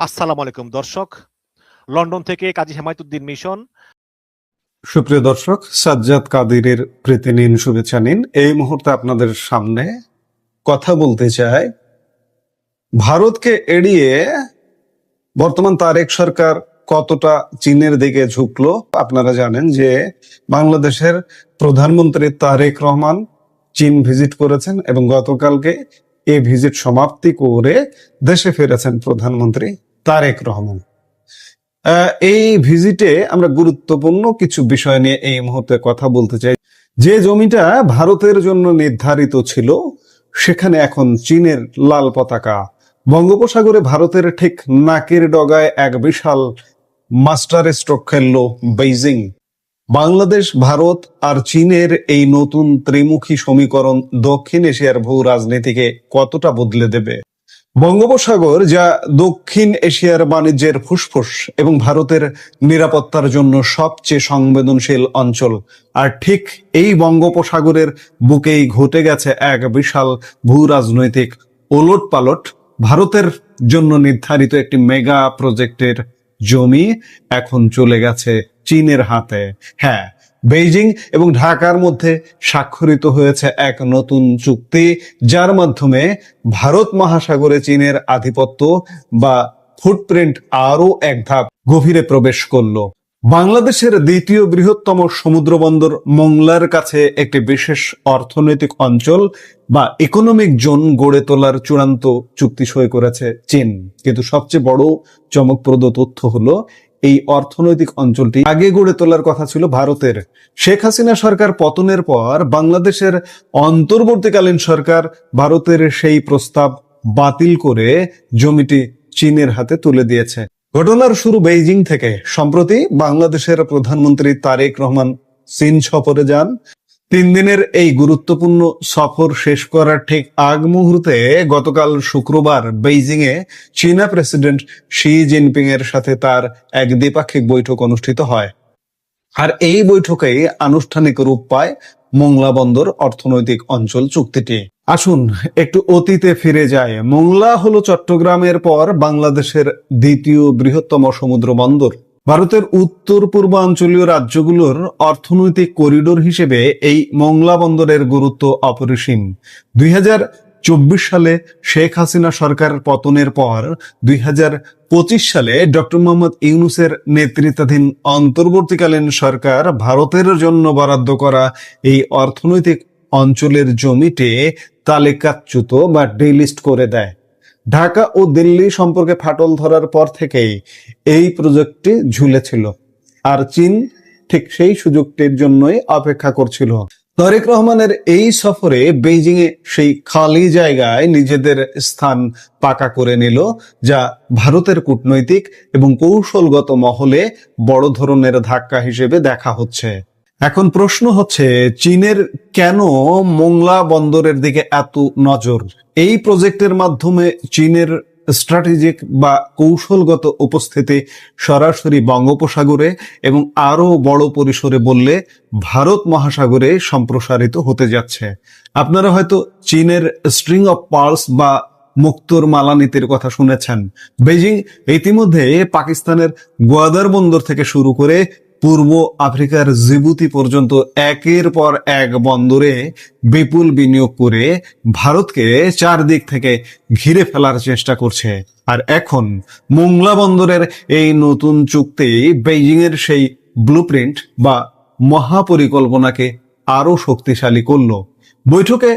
আসসালামু আলাইকুম দর্শক, লন্ডন থেকে কাজী হেমায়েতুদ্দিন মিশন। সুপ্রিয় দর্শক, সাজ্জাদ কাদিরের প্রীতি নিন, শুভেচ্ছা নিন। এই মুহূর্তে আপনাদের সামনে কথা বলতে চাই ভারতকে এড়িয়ে বর্তমান তারেক সরকার কতটা চীনের দিকে ঝুঁকলো। আপনারা জানেন যে বাংলাদেশের প্রধানমন্ত্রী তারেক রহমান চীন ভিজিট করেছেন এবং গতকালকে এই ভিজিট সমাপ্তি করে দেশে ফিরেছেন প্রধানমন্ত্রী তারেক রহমান। এই ভিজিটে আমরা গুরুত্বপূর্ণ কিছু বিষয় নিয়ে এই মুহূর্তে কথা বলতে চাই। যে জমিটা ভারতের জন্য নির্ধারিত ছিল সেখানে এখন চীনের লাল পতাকা। বঙ্গোপসাগরে ভারতের ঠিক নাকের ডগায় এক বিশাল মাস্টার স্ট্রোক খেলল বেইজিং। বাংলাদেশ, ভারত আর চীনের এই নতুন ত্রিমুখী সমীকরণ দক্ষিণ এশিয়ার ভূ রাজনীতিকে কতটা বদলে দেবে। বঙ্গোপসাগর, যা দক্ষিণ এশিয়ার বাণিজ্যের ফুসফুস এবং ভারতের নিরাপত্তার জন্য সবচেয়ে সংবেদনশীল অঞ্চল, আর ঠিক এই বঙ্গোপসাগরের বুকেই ঘটে গেছে এক বিশাল ভূ রাজনৈতিক ওলটপালট। ভারতের জন্য নির্ধারিত একটি মেগা প্রজেক্টের জমি এখন চলে গেছে চীনের হাতে। হ্যাঁ, বেইজিং এবং ঢাকার মধ্যে স্বাক্ষরিত হয়েছে এক নতুন চুক্তি, যার মাধ্যমে ভারত মহাসাগরে চীনের আধিপত্য বা ফুটপ্রিন্ট আরো এক ধাপ গভীরে প্রবেশ করলো। বাংলাদেশের দ্বিতীয় বৃহত্তম সমুদ্র বন্দর মোংলার কাছে একটি বিশেষ অর্থনৈতিক অঞ্চল বা ইকোনমিক জোন গড়ে তোলার চূড়ান্ত চুক্তি সই করেছে চীন। কিন্তু সবচেয়ে বড় চমকপ্রদ তথ্য হলো, এই অর্থনৈতিক অঞ্চলটি আগে গড়ে তোলার কথা ছিল ভারতের। শেখ হাসিনা সরকার পতনের পর বাংলাদেশের অন্তর্বর্তীকালীন সরকার ভারতের সেই প্রস্তাব বাতিল করে জমিটি চীনের হাতে তুলে দিয়েছে। ঘটনার শুরু বেইজিং থেকে। সম্প্রতি বাংলাদেশের প্রধানমন্ত্রী তারেক রহমান চীন সফরে যান। 3 দিনের এই গুরুত্বপূর্ণ সফর শেষ করার ঠিক আগ মুহূর্তে গতকাল শুক্রবার বেইজিং এ চীনা প্রেসিডেন্ট শি জিনপিং এর সাথে তার এক দ্বিপাক্ষিক বৈঠক অনুষ্ঠিত হয়। আর এই বৈঠকেই আনুষ্ঠানিক রূপ পায় মোংলা বন্দর অর্থনৈতিক অঞ্চল চুক্তিটি। আসুন একটু অতীতে ফিরে যায়। মোংলা হলো চট্টগ্রামের পর বাংলাদেশের দ্বিতীয় বৃহত্তম সমুদ্র বন্দর। ভারতের উত্তর পূর্বাঞ্চলীয় রাজ্যগুলোর অর্থনৈতিক করিডোর হিসেবে এই মোংলা বন্দরের গুরুত্ব অপরিসীম। 2024 সালে শেখ হাসিনা সরকার পতনের পর 2025 সালে ডক্টর মোহাম্মদ ইউনূসের নেতৃত্বাধীন অন্তর্বর্তীকালীন সরকার ভারতের জন্য বরাদ্দ করা এই অর্থনৈতিক অঞ্চলের জমিতে তালিকাচ্যুত বা ডিলিস্ট করে দেয়। ঢাকা ও দিল্লি সম্পর্কে ফাটল ধরার পর থেকেই এই প্রজেক্টটি ঝুলেছিল, আর চীন ঠিক সেই সুযোগটির জন্যই অপেক্ষা করছিল। তারেক রহমানের এই সফরে বেইজিং এ সেই খালি জায়গায় নিজেদের স্থান পাকা করে নিল, যা ভারতের কূটনৈতিক এবং কৌশলগত মহলে বড় ধরনের ধাক্কা হিসেবে দেখা হচ্ছে। এখন প্রশ্ন হচ্ছে, চীনের কেন মোংলা বন্দরের দিকে এত নজর? এই প্রজেক্টের মাধ্যমে চীনের স্ট্র্যাটেজিক বা কৌশলগত উপস্থিতি সরাসরি বঙ্গোপসাগরে এবং আরো বড় পরিসরে বললে ভারত মহাসাগরে সম্প্রসারিত হতে যাচ্ছে। আপনারা হয়তো চীনের স্ট্রিং অফ পার্লস বা মুক্তোর মালা নীতির কথা শুনেছেন। বেইজিং ইতিমধ্যে পাকিস্তানের গোয়াদার বন্দর থেকে শুরু করে পূর্ব আফ্রিকার জিবুতি পর্যন্ত একের পর এক বন্দরে বিপুল বিনিয়োগ করে ভারতকে চারদিক থেকে ঘিরে ফেলার চেষ্টা করছে। আর এখন মোংলা বন্দরের এই নতুন চুক্তি বেইজিং এর সেই ব্লুপ্রিন্ট বা মহাপরিকল্পনাকে আরো শক্তিশালী করলো। বৈঠকে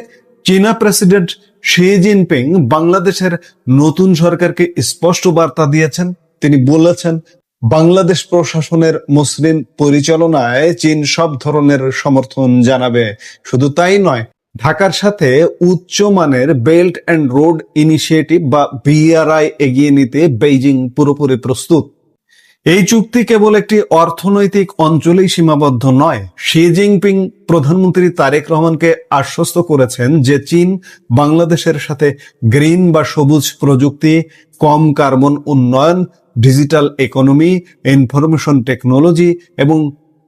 চীনা প্রেসিডেন্ট শি জিনপিং বাংলাদেশের নতুন সরকারকে স্পষ্ট বার্তা দিয়েছেন। তিনি বলেছেন, বাংলাদেশ প্রশাসনের মসৃণ পরিচালনায় চীন সব ধরনের সমর্থন জানাবে। শুধু তাই নয়, ঢাকার সাথে উচ্চমানের বেল্ট অ্যান্ড রোড ইনিশিয়েটিভ বা বিআরআই এগিয়ে নিতে বেইজিং পুরোপুরি প্রস্তুত। এই চুক্তি কেবল একটি অর্থনৈতিক অঞ্চলেই সীমাবদ্ধ নয়। শি জিনপিং প্রধানমন্ত্রী তারেক রহমানকে আশ্বস্ত করেছেন যে চীন বাংলাদেশের সাথে গ্রিন বা সবুজ প্রযুক্তি, কম কার্বন উন্নয়ন, ডিজিটাল ইকোনমি, ইনফরমেশন টেকনোলজি এবং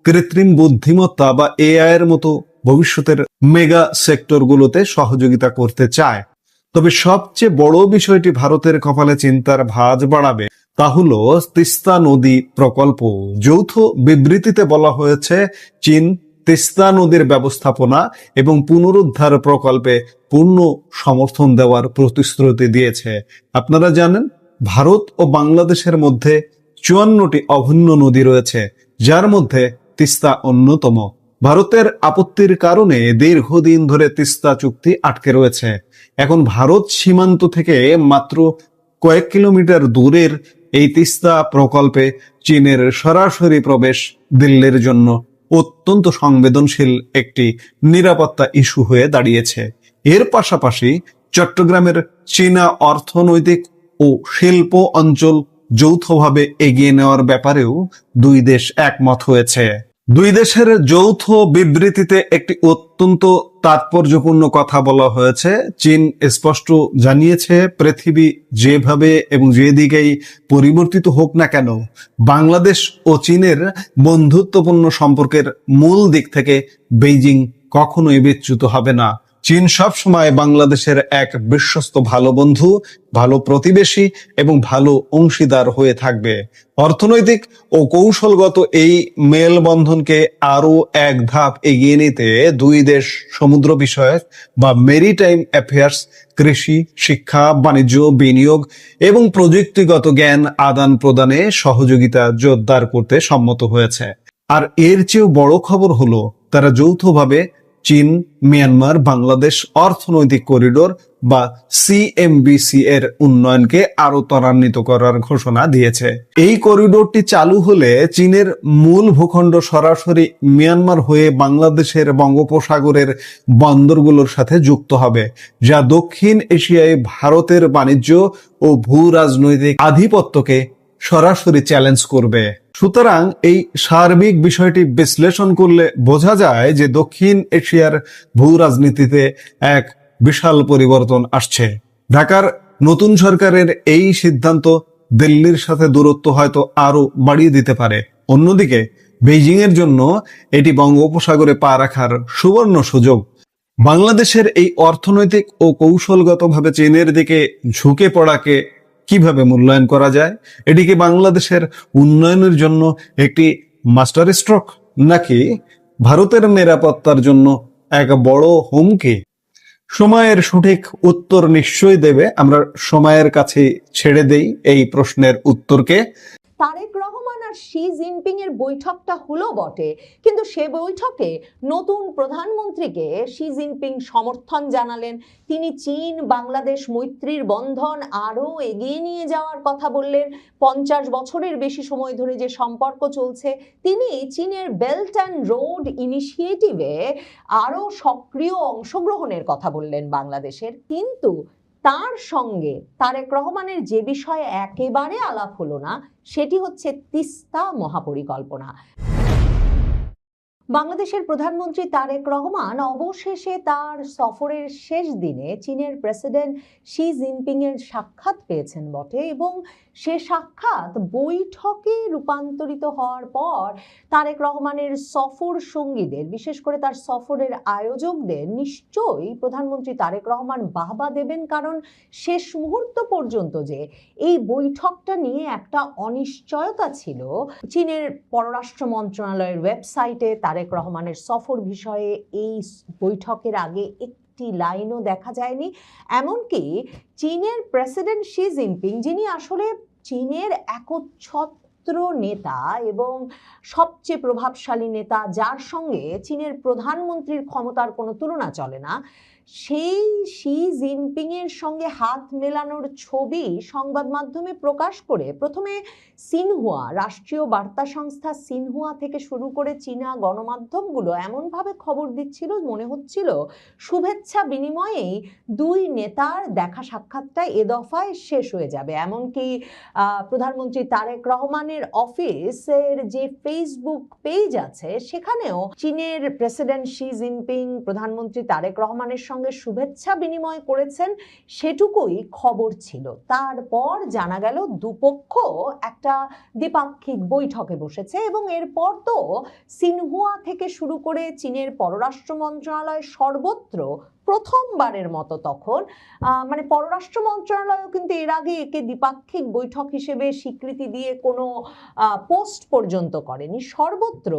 কৃত্রিম বুদ্ধিমত্তা বা এআই এর মতো ভবিষ্যতের মেগা সেক্টরগুলোতে সহযোগিতা করতে চায়। তবে সবচেয়ে বড় বিষয়টি ভারতের কপালে চিন্তার ভাঁজ বাড়াবে। তা হলো তিস্তা নদী প্রকল্প। যৌথ বিবৃতিতে বলা হয়েছে চীন তিস্তা নদীর ব্যবস্থাপনা এবং পুনরুদ্ধার প্রকল্পে পূর্ণ সমর্থন দেওয়ার প্রতিশ্রুতি দিয়েছে। আপনারা জানেন ভারত ও বাংলাদেশের মধ্যে 54টি অভিন্ন নদী রয়েছে, যার মধ্যে তিস্তা অন্যতম। ভারতের আপত্তির কারণে দীর্ঘদিন ধরে তিস্তা চুক্তি আটকে রয়েছে। এখন ভারত সীমান্ত থেকে মাত্র কয়েক কিলোমিটার দূরের এই তিস্তা প্রকল্পে চীনের সরাসরি প্রবেশ দিল্লির জন্য অত্যন্ত সংবেদনশীল একটি নিরাপত্তা ইস্যু হয়ে দাঁড়িয়েছে। এর পাশাপাশি চট্টগ্রামের চীনা অর্থনৈতিক ও শিল্প অঞ্চল যৌথভাবে এগিয়ে নেওয়ার ব্যাপারেও দুই দেশ একমত হয়েছে। দুই দেশের যৌথ বিবৃতিতে একটি অত্যন্ত তাৎপর্যপূর্ণ কথা বলা হয়েছে। চীন স্পষ্ট জানিয়েছে, পৃথিবী যেভাবে এবং যেদিকেই পরিবর্তিত হোক না কেন, বাংলাদেশ ও চীনের বন্ধুত্বপূর্ণ সম্পর্কের মূল দিক থেকে বেইজিং কখনোই বিচ্যুত হবে না। চীন সবসময় বাংলাদেশের এক বিশ্বস্ত ভালো বন্ধু, ভালো প্রতিবেশী এবং ভালো অংশীদার হয়ে থাকবে। অর্থনৈতিক ও কৌশলগত এই মেলবন্ধনকে আরো এক ধাপ এগিয়ে নিতে দুই দেশ সমুদ্র বিষয়ক বা মেরিটাইম অ্যাফেয়ার্স, কৃষি, শিক্ষা, বাণিজ্য, বিনিয়োগ এবং প্রযুক্তিগত জ্ঞান আদান প্রদানে সহযোগিতা জোরদার করতে সম্মত হয়েছে। আর এর চেয়েও বড় খবর হলো, তারা যৌথভাবে চীন, মিয়ানমার, বাংলাদেশ অর্থনৈতিক করিডোর বা সিএমবিসি এর উন্নয়নকে আরো ত্বরান্বিত করার ঘোষণা দিয়েছে। এই করিডোরটি চালু হলে চীনের মূল ভূখণ্ড সরাসরি মিয়ানমার হয়ে বাংলাদেশের বঙ্গোপসাগরের বন্দরগুলোর সাথে যুক্ত হবে, যা দক্ষিণ এশিয়ায় ভারতের বাণিজ্য ও ভূ রাজনৈতিক আধিপত্যকে সরাসরি চ্যালেঞ্জ করবে। সুতরাং এই সার্বিক বিষয়টি বিশ্লেষণ করলে বোঝা যায় যে দক্ষিণ এশিয়ার ভূ রাজনীতিতে এক বিশাল পরিবর্তন আসছে। ঢাকার নতুন সরকারের এই সিদ্ধান্ত দিল্লির সাথে দূরত্ব হয়তো আরো বাড়িয়ে দিতে পারে। অন্যদিকে বেইজিং এর জন্য এটি বঙ্গোপসাগরে পা রাখার সুবর্ণ সুযোগ। বাংলাদেশের এই অর্থনৈতিক ও কৌশলগতভাবে চীনের দিকে ঝুঁকে পড়াকে কিভাবে মূল্যায়ন করা যায়? এটি কি বাংলাদেশের উন্নয়নের জন্য একটি মাস্টার স্ট্রোক, নাকি ভারতের নিরাপত্তার জন্য এক বড় হুমকি? সময়ের সঠিক উত্তর নিশ্চয়ই দেবে। আমরা সময়ের কাছে ছেড়ে দেই এই প্রশ্নের উত্তরকে। তারেক রহমান আর শি জিনপিং এর বৈঠকটা হলো বটে, কিন্তু সে বৈঠকে নতুন প্রধানমন্ত্রীকে শি জিনপিং সমর্থন জানালেন। তিনি চীন বাংলাদেশ মৈত্রীর বন্ধন আরো এগিয়ে নিয়ে যাওয়ার কথা বললেন। 50 বছরের বেশি সময় ধরে যে সম্পর্ক চলছে, তিনি চীনের বেল্ট অ্যান্ড রোড ইনিশিয়েটিভে আরো সক্রিয় অংশগ্রহণের কথা বললেন বাংলাদেশের। কিন্তু তার সঙ্গে তারেক রহমানের যে বিষয়ে একেবারে আলাপ হলো না, সেটি হচ্ছে তিস্তা মহাপরিকল্পনা। বাংলাদেশের প্রধানমন্ত্রী তারেক রহমান অবশেষে তার সফরের শেষ দিনে চীনের প্রেসিডেন্ট শি জিনপিং এর সাক্ষাৎ পেয়েছেন বটে, এবং সে সাক্ষাৎ বৈঠকে রূপান্তরিত হওয়ার পর তারেক রহমানের সফর সঙ্গীদের, বিশেষ করে তার সফরের আয়োজকদের নিশ্চয়ই প্রধানমন্ত্রী তারেক রহমান বাহবা দেবেন। কারণ শেষ মুহূর্ত পর্যন্ত যে এই বৈঠকটা নিয়ে একটা অনিশ্চয়তা ছিল, চীনের পররাষ্ট্র মন্ত্রণালয়ের ওয়েবসাইটে তারেক রহমানের সফর বিষয়ে এই বৈঠকের আগে একটি লাইনও দেখা যায়নি। এমনকি চীনের প্রেসিডেন্ট শি জিনপিং, যিনি আসলে চীনের একচ্ছত্র নেতা এবং সবচেয়ে প্রভাবশালী নেতা, যার সঙ্গে চীনের প্রধানমন্ত্রীর ক্ষমতার কোনো তুলনা চলে না, সেই শি জিনপিং এর সঙ্গে হাত মেলানোর ছবি সংবাদ মাধ্যমে প্রকাশ করে প্রথমে সিনহুয়া, রাষ্ট্রীয় বার্তা সংস্থা সিনহুয়া থেকে শুরু করে চীনা গণমাধ্যমগুলো এমনভাবে খবর দিচ্ছিল, মনে হচ্ছিল শুভেচ্ছা বিনিময়েই দুই নেতার দেখা সাক্ষাৎটা এ দফায় শেষ হয়ে যাবে। এমনকি প্রধানমন্ত্রী তারেক রহমানের অফিসের যে ফেসবুক পেজ আছে, সেখানেও চীনের প্রেসিডেন্ট শি জিনপিং প্রধানমন্ত্রী তারেক রহমানের সঙ্গে শুভেচ্ছা বিনিময় করেছেন, সেটুকুই খবর ছিল। তারপর জানা গেল দুপক্ষ একটা দ্বিপাক্ষিক বৈঠকে বসেছে, এবং এরপর তো সিনহুয়া থেকে শুরু করে চীনের পররাষ্ট্র মন্ত্রণালয় সর্বত্র প্রথমবারের মতো তখন মানে পররাষ্ট্র মন্ত্রণালয়ও কিন্তু এর আগে একে দ্বিপাক্ষিক বৈঠক হিসেবে স্বীকৃতি দিয়ে কোনো পোস্ট পর্যন্ত করেনি। সর্বত্র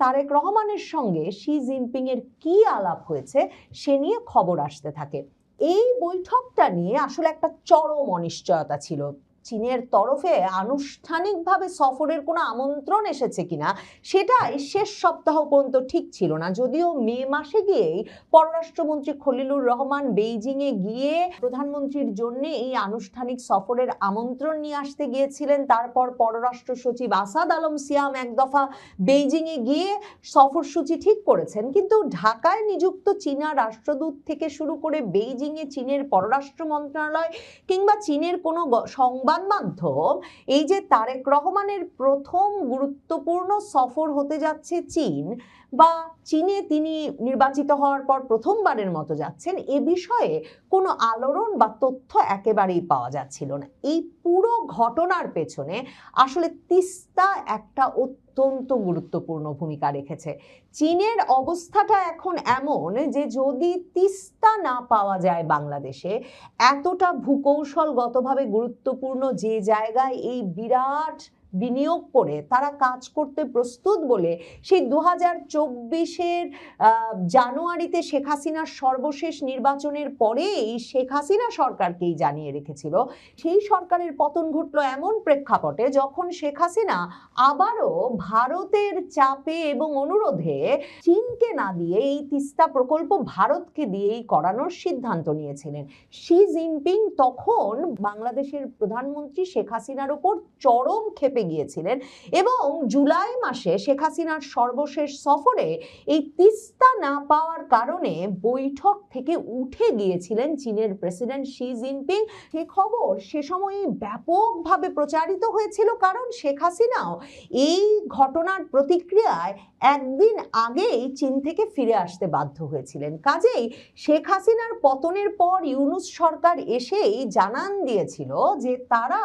তারেক রহমানের সঙ্গে শি জিনপিং এর কি আলাপ হয়েছে সে নিয়ে খবর আসতে থাকে। এই বৈঠকটা নিয়ে আসলে একটা চরম অনিশ্চয়তা ছিল। চীনের তরফে আনুষ্ঠানিকভাবে সফরের কোনো আমন্ত্রণ এসেছে কিনা সেটাই শেষ সপ্তাহ পর্যন্ত ঠিক ছিল না। যদিও মে মাসে গিয়েই পররাষ্ট্রমন্ত্রী খলিলুর রহমান বেইজিং এ গিয়ে প্রধানমন্ত্রীর জন্য এই আনুষ্ঠানিক সফরের আমন্ত্রণ নিয়ে আসতে গিয়েছিলেন। তারপর পররাষ্ট্র সচিব আসাদ আলম সিয়াম এক দফা বেইজিং এ গিয়ে সফরসূচি ঠিক করেছেন, কিন্তু ঢাকায় নিযুক্ত চীনা রাষ্ট্রদূত থেকে শুরু করে বেইজিং এ চীনের পররাষ্ট্র মন্ত্রণালয় কিংবা চীনের কোনো সংবাদ মাধ্যম এই যে তারেক রহমানের প্রথম গুরুত্বপূর্ণ সফর হতে যাচ্ছে চীন, বা চীনে তিনি নির্বাচিত হওয়ার পর প্রথমবারের মতো যাচ্ছেন, এ বিষয়ে কোনো আলোড়ন বা তথ্য একেবারেই পাওয়া যাচ্ছিল না। এই পুরো ঘটনার পেছনে আসলে তিস্তা একটা অত্যন্ত গুরুত্বপূর্ণ ভূমিকা রেখেছে। চীনের অবস্থাটা এখন এমন যে যদি তিস্তা না পাওয়া যায় বাংলাদেশে, এতটা ভূকৌশলগতভাবে গুরুত্বপূর্ণ যে জায়গায় এই বিরাট বিনিয়োগ করে তারা কাজ করতে প্রস্তুত বলে সেই 2024-এর জানুয়ারিতে শেখ হাসিনার সর্বশেষ নির্বাচনের পরেই শেখ হাসিনা সরকারকেই জানিয়ে রেখেছিল। সেই সরকারের পতন ঘটলো এমন প্রেক্ষাপটে যখন শেখ হাসিনা আবারও ভারতের চাপে এবং অনুরোধে চীনকে না দিয়ে এই তিস্তা প্রকল্প ভারতকে দিয়েই করানোর সিদ্ধান্ত নিয়েছিলেন। শি জিনপিং তখন বাংলাদেশের প্রধানমন্ত্রী শেখ হাসিনার উপর চরম ক্ষেপে গিয়েছিলেন এবং জুলাই মাসে শেখ হাসিনার সর্বশেষ সফরে এই তিস্তা না পাওয়ার কারণে বৈঠক থেকে উঠে গিয়েছিলেন চীনের প্রেসিডেন্ট শি জিনপিং। সে খবর সে সময়ে ব্যাপকভাবে প্রচারিত হয়েছিল, কারণ শেখ হাসিনাও এই ঘটনার প্রতিক্রিয়ায় একদিন আগেই চীন থেকে ফিরে আসতে বাধ্য হয়েছিলেন। কাজেই শেখ হাসিনার পতনের পর ইউনূস সরকার এসেই জানান দিয়েছিল যে তারা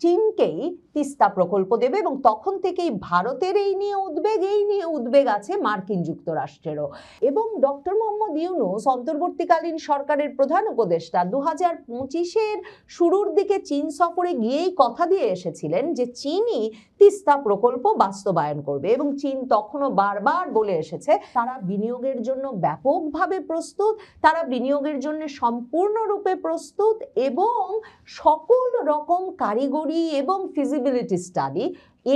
চীনকেই তিস্তা প্রকল্প দেবে এবং তখন থেকেই ভারতের এই নিয়ে উদ্বেগ আছে মার্কিন যুক্তরাষ্ট্রেরও। এবং ডক্টর মোহাম্মদ ইউনূস অন্তর্বর্তীকালীন সরকারের প্রধান উপদেষ্টা 2025-এর শুরুর দিকে চীন সফরে গিয়েই কথা দিয়ে এসেছিলেন যে চীনই তিস্তা প্রকল্প বাস্তবায়ন করবে, এবং চীন তখনও বারবার বলে এসেছে তারা বিনিয়োগের জন্য ব্যাপকভাবে প্রস্তুত, তারা বিনিয়োগের জন্য সম্পূর্ণরূপে প্রস্তুত এবং সকল রকম কারিগরি এবং ফিজিবিলিটি স্টাডি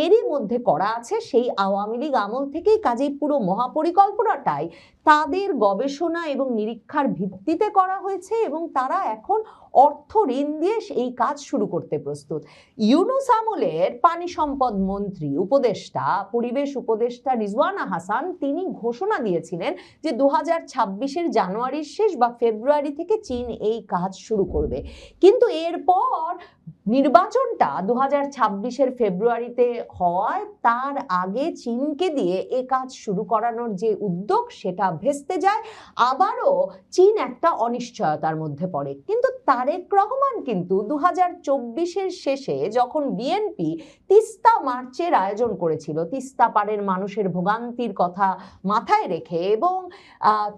এরই মধ্যে করা আছে সেই আওয়ামী লীগ আমল থেকেই। কাজেই পুরো মহাপরিকল্পনাটাই তাদের গবেষণা এবং নিরীক্ষার ভিত্তিতে করা হয়েছে এবং তারা এখন অর্থ ঋণ দিয়ে এই কাজ শুরু করতে প্রস্তুত। ইউনূস আমলের পানি সম্পদ মন্ত্রী উপদেষ্টা পরিবেশ উপদেষ্টা রিজওয়ানা হাসান তিনি ঘোষণা দিয়েছিলেন যে 2026-এর জানুয়ারির শেষ বা ফেব্রুয়ারি থেকে চীন এই কাজ শুরু করবে, কিন্তু এরপর নির্বাচনটা 2026-এর ফেব্রুয়ারিতে হওয়ায় তার আগে চীনকে দিয়ে এ কাজ শুরু করানোর যে উদ্যোগ সেটা ভেস্তে যায়। আবারও চীন একটা অনিশ্চয়তার মধ্যে পড়ে। কিন্তু তারেক রহমান কিন্তু 2024-এর শেষে যখন বিএনপি তিস্তা মার্চের আয়োজন করেছিল তিস্তা পাড়ের মানুষের ভোগান্তির কথা মাথায় রেখে, এবং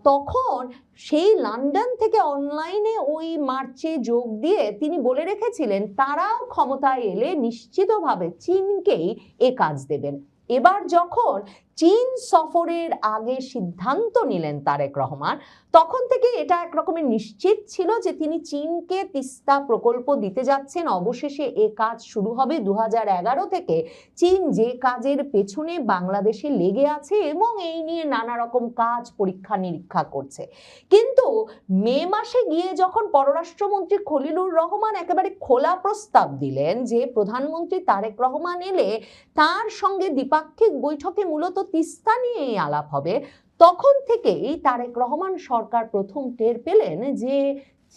তখন সেই লন্ডন থেকে অনলাইনে ওই মার্চে যোগ দিয়ে তিনি বলে রেখেছিলেন তারাও ক্ষমতায় এলে নিশ্চিতভাবে চীনকেই এ কাজ দেবেন। এবার যখন চীন সফরের আগে সিদ্ধান্ত নিলেন তারেক রহমান, তখন থেকে এটা একরকমের নিশ্চিত ছিল যে তিনি চীনকে তিস্তা প্রকল্প দিতে যাচ্ছেন। অবশেষে এ কাজ শুরু হবে 2011 থেকে। চীন যে কাজের পেছনে বাংলাদেশে লেগে আছে এবং এই নিয়ে নানা রকম কাজ পরীক্ষা নিরীক্ষা করছে। কিন্তু মে মাসে গিয়ে যখন পররাষ্ট্রমন্ত্রী খলিলুর রহমান একেবারে খোলা প্রস্তাব দিলেন যে প্রধানমন্ত্রী তারেক রহমান এলে তার সঙ্গে দ্বিপাক্ষিক বৈঠকে মূলত তিস্তা নিয়েই আলাপ হবে, তখন থেকেই তারেক রহমান সরকার প্রথম টের পেলেন যে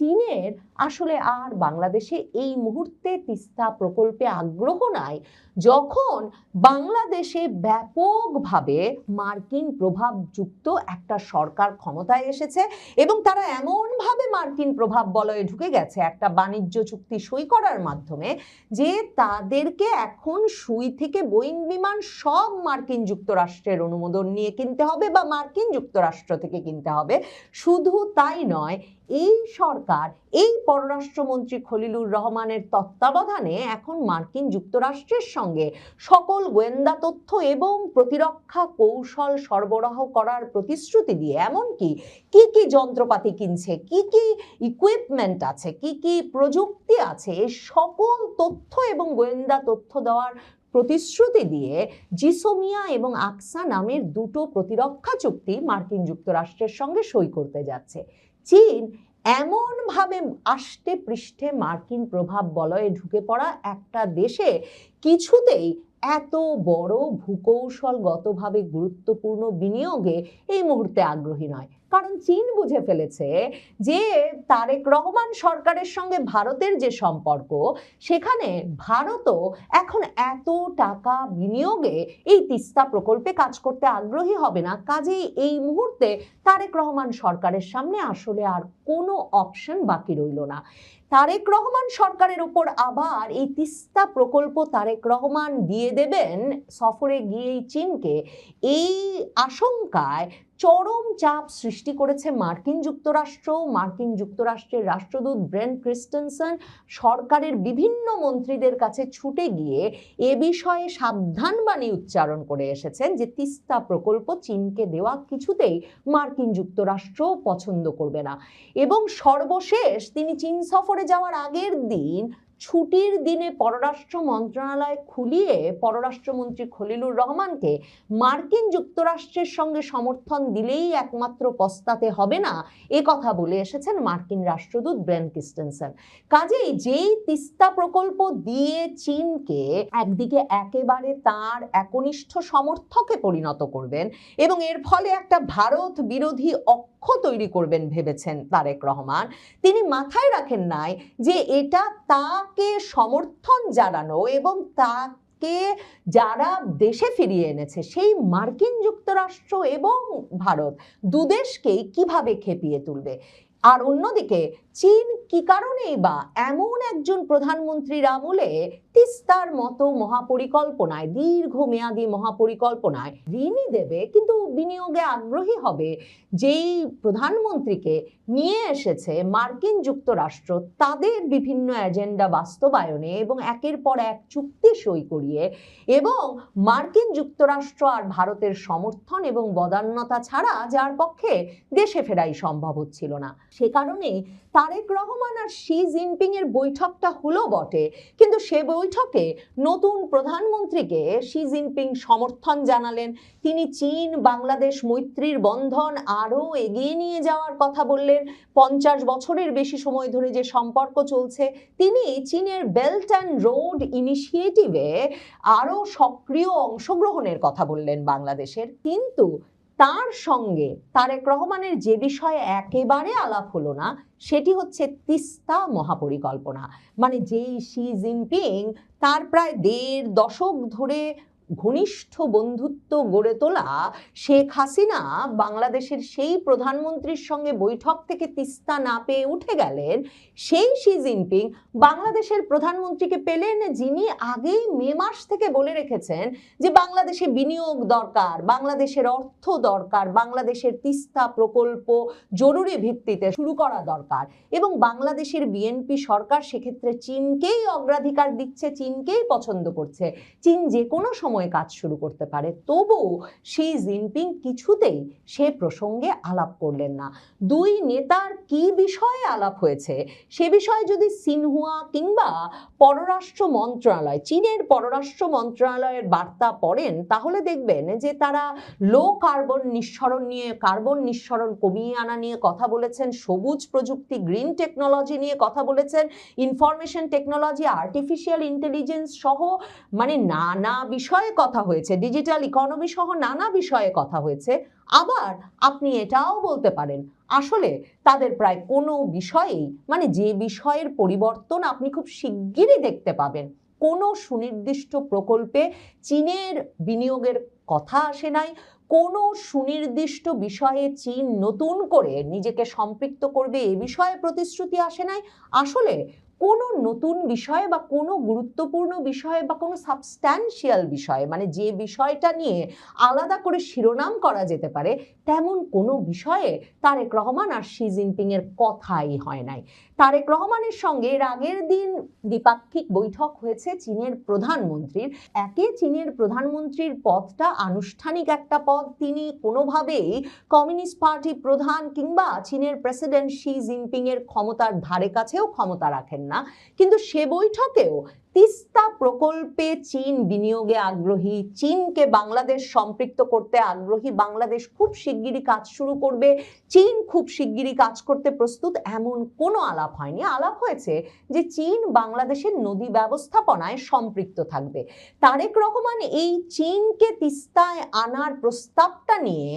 চীনের আসলে আর বাংলাদেশে এই মুহূর্তে তিস্তা প্রকল্পে আগ্রহ নাই, যখন বাংলাদেশে ব্যাপকভাবে মার্কিন প্রভাবযুক্ত একটা সরকার ক্ষমতায় এসেছে এবং তারা এমনভাবে মার্কিন প্রভাব বলয়ে ঢুকে গেছে একটা বাণিজ্য চুক্তি সই করার মাধ্যমে, যে তাদেরকে এখন সুই থেকে বোয়িং বিমান সব মার্কিন যুক্তরাষ্ট্রের অনুমোদন নিয়ে কিনতে হবে বা মার্কিন যুক্তরাষ্ট্র থেকে কিনতে হবে। শুধু তাই নয়, এই সরকার, এই পররাষ্ট্রমন্ত্রী খলিলুর রহমানের তত্ত্বাবধানে এখন মার্কিন যুক্তরাষ্ট্রের সঙ্গে সকল গোয়েন্দা তথ্য এবং প্রতিরক্ষা কৌশল সরবরাহ করার প্রতিশ্রুতি দিয়ে, এমনকি কি কি যন্ত্রপাতি কিনছে, কি কি ইকুইপমেন্ট আছে, কি কি প্রযুক্তি আছে, এই সকল তথ্য এবং গোয়েন্দা তথ্য দেওয়ার প্রতিশ্রুতি দিয়ে জিসোমিয়া এবং আকসা নামের দুটো প্রতিরক্ষা চুক্তি মার্কিন যুক্তরাষ্ট্রের সঙ্গে সই করতে যাচ্ছে। চীন এমনভাবে আষ্টে পৃষ্ঠে মার্কিন প্রভাব বলয়ে ঢুকে পড়া একটা দেশে কিছুতেই এত বড় ভূকৌশলগতভাবে গুরুত্বপূর্ণ বিনিয়োগে এই মুহূর্তে আগ্রহী নয়। কারণ চীন বুঝে ফেলেছে যে তারেক রহমান সরকারের সঙ্গে ভারতের যে সম্পর্ক, সেখানে ভারতও এখন এত টাকা বিনিয়োগে এই তিস্তা প্রকল্পে কাজ করতে আগ্রহী হবে না। কাজেই এই মুহূর্তে তারেক রহমান সরকারের সামনে আসলে আর কোনো অপশন বাকি রইল না। তারেক রহমান সরকারের উপর আবার এই তিস্তা প্রকল্প তারেক রহমান দিয়ে দেবেন সফরে গিয়েই চীনকে, এই আশঙ্কায় চরম চাপ সৃষ্টি করেছে মার্কিন যুক্তরাষ্ট্র। মার্কিন যুক্তরাষ্ট্রের রাষ্ট্রদূত ব্রেন্ট ক্রিস্টেনসন সরকারের বিভিন্ন মন্ত্রীদের কাছে ছুটে গিয়ে এ বিষয়ে সাবধানবাণী উচ্চারণ করে এসেছেন যে তিস্তা প্রকল্প চীনকে দেওয়া কিছুতেই মার্কিন যুক্তরাষ্ট্র পছন্দ করবে না। এবং সর্বশেষ তিনি চীন সফরে যাওয়ার আগের দিন ছুটির দিনে পররাষ্ট্র মন্ত্রণালয় খুলিয়ে পররাষ্ট্রমন্ত্রী খলিলুর রহমানকে মার্কিন যুক্তরাষ্ট্রের সঙ্গে সমর্থন দিলেই একমাত্র পস্তাতে হবে না, এ কথা বলে এসেছেন মার্কিন রাষ্ট্রদূত ব্রেন্ট ক্রিস্টেনসন। কাজেই যেই তিস্তা প্রকল্প দিয়ে চীনকে একদিকে একেবারে তার একনিষ্ঠ সমর্থকে পরিণত করবেন এবং এর ফলে একটা ভারত বিরোধী অক্ষ তৈরি করবেন ভেবেছেন তারেক রহমান, তিনি মাথায় রাখেন নাই যে এটা তাকে সমর্থন জানানো এবং তাকে যারা দেশে ফিরিয়ে এনেছে সেই মার্কিন যুক্তরাষ্ট্র এবং ভারত দুদেশকেই কিভাবে খেপিয়ে তুলবে। আর অন্যদিকে চীন কি কারণেই বা এমন একজন প্রধানমন্ত্রীর আমলে তিস্তার মতো মহাপরিকল্পনায়, দীর্ঘমেয়াদী মহাপরিকল্পনায় ঋণই দেবে কিন্তু বিনিয়োগে আগ্রহী হবে, যেই প্রধানমন্ত্রীকে নিয়ে এসেছে মার্কিন যুক্তরাষ্ট্র তাদের বিভিন্ন এজেন্ডা বাস্তবায়নে এবং একের পর এক চুক্তি সই করিয়ে, এবং মার্কিন যুক্তরাষ্ট্র আর ভারতের সমর্থন এবং বদান্যতা ছাড়া যার পক্ষে দেশে ফেরাই সম্ভব হচ্ছিল না। সে কারণেই তারেক রহমান আর শি জিনপিং এর বৈঠকটা হলো বটে, কিন্তু সে বৈঠকে নতুন প্রধানমন্ত্রীকে শি জিনপিং সমর্থন জানালেন। তিনি চীন বাংলাদেশ মৈত্রীর বন্ধন আরো এগিয়ে নিয়ে যাওয়ার কথা বললেন। 50 বছরের বেশি সময় ধরে যে সম্পর্ক চলছে, তিনি চীনের বেল্ট অ্যান্ড রোড ইনিশিয়েটিভে আরো সক্রিয় অংশগ্রহণের কথা বললেন বাংলাদেশের। কিন্তু তার সঙ্গে তারেক রহমানের যে বিষয়ে একেবারে আলাপ হলো না সেটি হচ্ছে তিস্তা মহাপরিকল্পনা। মানে যেই শি জিনপিং তার প্রায় 1.5 দশক ধরে ঘনিষ্ঠ বন্ধুত্ব গড়ে তোলা শেখ হাসিনা বাংলাদেশের সেই প্রধানমন্ত্রীর সঙ্গে বৈঠক থেকে তিস্তা না পেয়ে উঠে গেলেন, সেই শি জিনপিং বাংলাদেশের প্রধানমন্ত্রীকে পেলেন যিনি আগেই মে মাস থেকে বলে রেখেছেন যে বাংলাদেশে বিনিয়োগ দরকার, বাংলাদেশের অর্থ দরকার, বাংলাদেশের তিস্তা প্রকল্প জরুরি ভিত্তিতে শুরু করা দরকার, এবং বাংলাদেশের বিএনপি সরকার সেক্ষেত্রে চীনকেই অগ্রাধিকার দিচ্ছে, চীনকেই পছন্দ করছে, চীন যে কোনো সময় কাজ শুরু করতে পারে। তবু শি জিনপিং কিছুতেই সে প্রসঙ্গে আলাপ করলেন না। দুই নেতার কি বিষয়ে আলাপ হয়েছে সে বিষয়ে যদি সিনহুয়া কিংবা পররাষ্ট্র মন্ত্রণালয়, চীনের পররাষ্ট্র মন্ত্রণালয়ের বার্তা পড়েন তাহলে দেখবেন যে তারা লো কার্বন নিঃসরণ নিয়ে, কার্বন নিঃসরণ কমিয়ে আনা নিয়ে কথা বলেছেন, সবুজ প্রযুক্তি গ্রিন টেকনোলজি নিয়ে কথা বলেছেন, ইনফরমেশন টেকনোলজি, আর্টিফিশিয়াল ইন্টেলিজেন্স সহ মানে নানা বিষয়ে বিষয়ে কথা হয়েছে, ডিজিটাল ইকোনমি সহ নানা বিষয়ে কথা হয়েছে। আবার আপনি এটাও বলতে পারেন আসলে তাদের প্রায় কোনো বিষয়েই, মানে যে বিষয়ের পরিবর্তন আপনি খুব শিগগিরই দেখতে পাবেন, কোনো সুনির্দিষ্ট প্রকল্পে চীনের বিনিয়োগের কথা আসে নাই, কোনো সুনির্দিষ্ট বিষয়ে চীন নতুন করে নিজেকে সম্পৃক্ত করবে এ বিষয়ে প্রতিশ্রুতি আসে নাই। আসলে কোনো নতুন বিষয়ে বা কোনো গুরুত্বপূর্ণ বিষয়ে বা কোনো সাবস্ট্যান্সিয়াল বিষয়ে, মানে যে বিষয়টা নিয়ে আলাদা করে শিরোনাম করা যেতে পারে, তেমন কোনো বিষয়ে তারেক রহমান আর শি জিনপিং এর কথাই হয় নাই। তারেক রহমানের সঙ্গে এর আগের দিন দ্বিপাক্ষিক বৈঠক হয়েছে চীনের প্রধানমন্ত্রীর। একে চীনের প্রধানমন্ত্রীর পদটা আনুষ্ঠানিক একটা পদ, তিনি কোনোভাবেই কমিউনিস্ট পার্টি প্রধান কিংবা চীনের প্রেসিডেন্ট শি জিনপিং এর ক্ষমতার ধারে কাছেও ক্ষমতা রাখেন না। কিন্তু সে বৈঠকেও তিস্তা প্রকল্পে চীন বিনিয়োগে আগ্রহী, চীনকে বাংলাদেশ সম্পৃক্ত করতে আগ্রহী, বাংলাদেশ খুব শিগগিরই কাজ শুরু করবে, চীন খুব শিগগিরই কাজ করতে প্রস্তুত, এমন কোনো আলাপ হয়নি। আলাপ হয়েছে যে চীন বাংলাদেশের নদী ব্যবস্থাপনায় সম্পৃক্ত থাকবে। তারেক রহমান এই চীনকে তিস্তায় আনার প্রস্তাবটা নিয়ে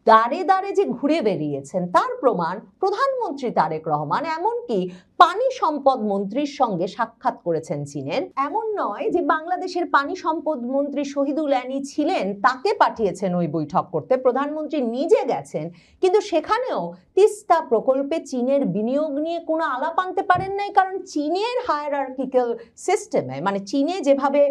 দাঁড়ে দাঁড়ে যে ঘুরে বেরিয়েছেন তার প্রমাণ প্রধানমন্ত্রী তারেক রহমান এমনকি পানি সম্পদ মন্ত্রীর সঙ্গে সাক্ষাৎ করেছেন চীনের। এমন নয় যে বাংলাদেশের পানি সম্পদ মন্ত্রী শহীদুল আনী ছিলেন, তাকে পাঠিয়েছেন ওই বৈঠক করতে, প্রধানমন্ত্রী নিজে গেছেন, কিন্তু সেখানেও তিস্তা প্রকল্পে চীনের বিনিয়োগ নিয়ে কোনো আলাপ আনতে পারেন নাই। কারণ চীনের হায়ারার্কিক্যাল সিস্টেমে, মানে চীনে যেভাবে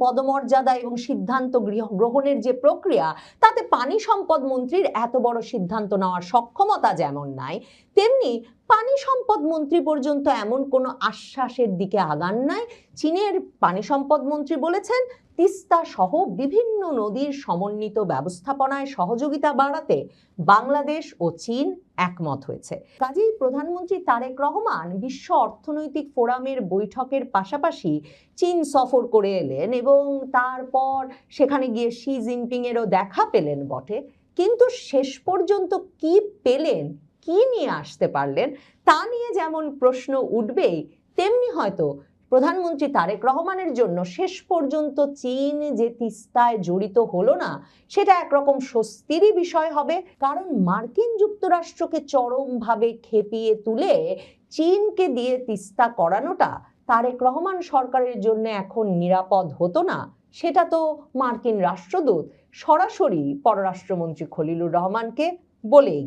পদমর্যাদা এবং সিদ্ধান্ত গ্রহণের যে প্রক্রিয়া, তাতে পানি সম্পদ মন্ত্রীর এত বড় সিদ্ধান্ত নেওয়ার সক্ষমতা যেমন নাই, তেমনি পানি সম্পদ মন্ত্রী পর্যন্ত এমন কোনো আশ্বাসের দিকে আগান নাই। চীনের পানি সম্পদ মন্ত্রী বলেছেন তিস্তা সহ বিভিন্ন নদীর সমন্বিত ব্যবস্থাপনায় সহযোগিতা বাড়াতে বাংলাদেশ ও চীন একমত হয়েছে। কাজেই প্রধানমন্ত্রী তারেক রহমান বিশ্ব অর্থনৈতিক ফোরামের বৈঠকের পাশাপাশি চীন সফর করে এলেন এবং তারপর সেখানে গিয়ে শি জিনপিং এরও দেখা পেলেন বটে, কিন্তু শেষ পর্যন্ত কি পেলেন, কি নিয়ে আসতে পারলেন, তা নিয়ে যেমন প্রশ্ন উঠবেই, তেমনি হয়তো প্রধানমন্ত্রী তারেক রহমানের জন্য শেষ পর্যন্ত চীন যে তিস্তায় জড়িত হলো না, সেটা একরকম স্বস্তিরই বিষয় হবে। কারণ মার্কিন যুক্তরাষ্ট্রকে চরমভাবে খেপিয়ে তুলে চীনকে দিয়ে তিস্তা করানোটা তারেক রহমান সরকারের জন্য এখন নিরাপদ হতো না, সেটা তো মার্কিন রাষ্ট্রদূত সরাসরি পররাষ্ট্রমন্ত্রী খলিলুর রহমানকে বলেই